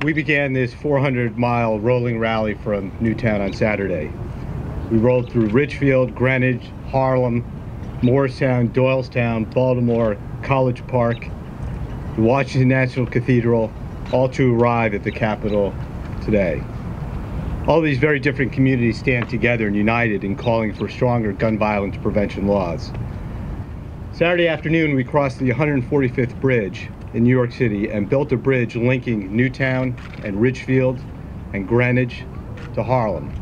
We began this 400-mile rolling rally from Newtown on Saturday. We rolled through Ridgefield, Greenwich, Harlem, Morristown, Doylestown, Baltimore, College Park, the Washington National Cathedral, all to arrive at the Capitol today. All these very different communities stand together and united in calling for stronger gun violence prevention laws. Saturday afternoon, we crossed the 145th Bridge in New York City and built a bridge linking Newtown and Ridgefield and Greenwich to Harlem.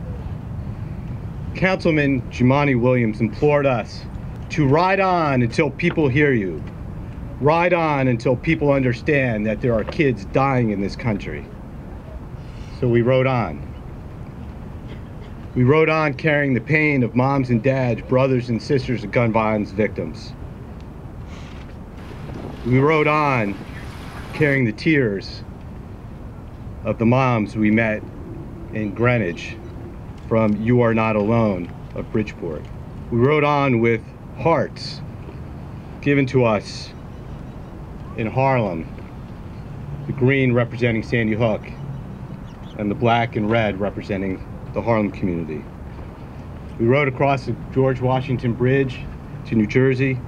Councilman Jumaane Williams implored us to ride on until people hear you. Ride on until people understand that there are kids dying in this country. So we rode on. We rode on carrying the pain of moms and dads, brothers and sisters of gun violence victims. We rode on carrying the tears of the moms we met in Greenwich from You Are Not Alone of Bridgeport. We rode on with hearts given to us in Harlem, the green representing Sandy Hook and the black and red representing the Harlem community. We rode across the George Washington Bridge to New Jersey.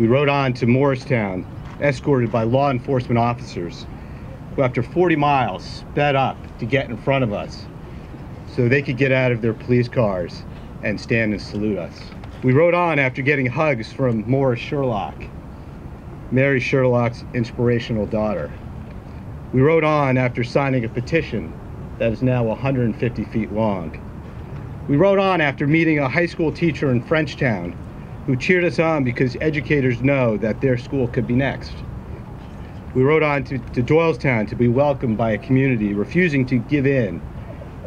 We rode on to Morristown, escorted by law enforcement officers who, after 40 miles, sped up to get in front of us so they could get out of their police cars and stand and salute us. We rode on after getting hugs from Morris Sherlock, Mary Sherlock's inspirational daughter. We rode on after signing a petition that is now 150 feet long. We rode on after meeting a high school teacher in Frenchtown who cheered us on because educators know that their school could be next. We rode on to Doylestown to be welcomed by a community refusing to give in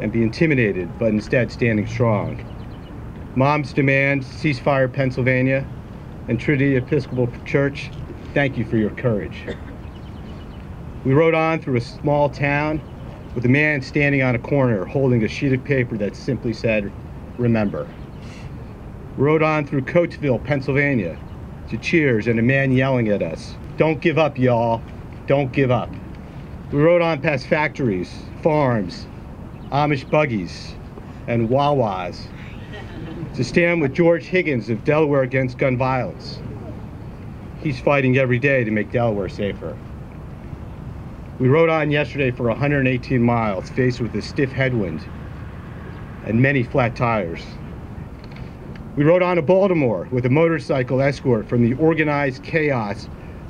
and be intimidated, but instead standing strong. Moms Demand, Ceasefire Pennsylvania, and Trinity Episcopal Church, thank you for your courage. We rode on through a small town with a man standing on a corner holding a sheet of paper that simply said, "Remember." We rode on through Coatesville, Pennsylvania, to cheers and a man yelling at us, "Don't give up, y'all, don't give up." We rode on past factories, farms, Amish buggies, and Wawas to stand with George Higgins of Delaware Against Gun Violence. He's fighting every day to make Delaware safer. We rode on yesterday for 118 miles, faced with a stiff headwind and many flat tires. We rode on to Baltimore with a motorcycle escort from the Organized Chaos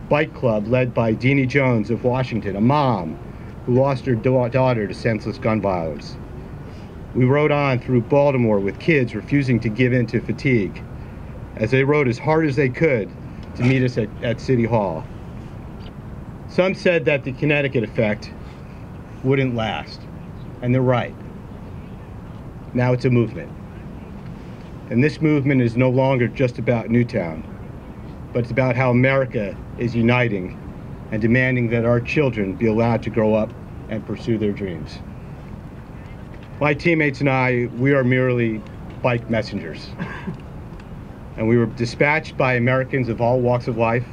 Bike Club led by Deanie Jones of Washington, a mom who lost her daughter to senseless gun violence. We rode on through Baltimore with kids refusing to give in to fatigue as they rode as hard as they could to meet us at City Hall. Some said that the Connecticut effect wouldn't last, and they're right. Now it's a movement. And this movement is no longer just about Newtown, but it's about how America is uniting and demanding that our children be allowed to grow up and pursue their dreams. My teammates and I, we are merely bike messengers. And we were dispatched by Americans of all walks of life,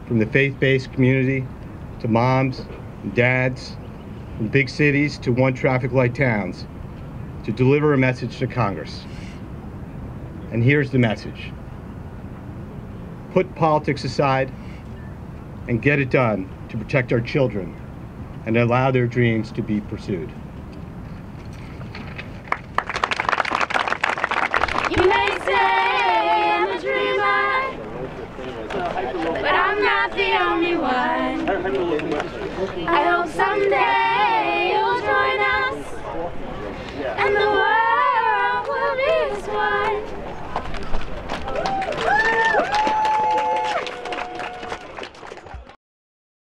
from the faith-based community to moms and dads, from big cities to one traffic light towns, to deliver a message to Congress. And here's the message. Put politics aside and get it done to protect our children and allow their dreams to be pursued. You may say I'm a dreamer, but I'm not the only one. I hope someday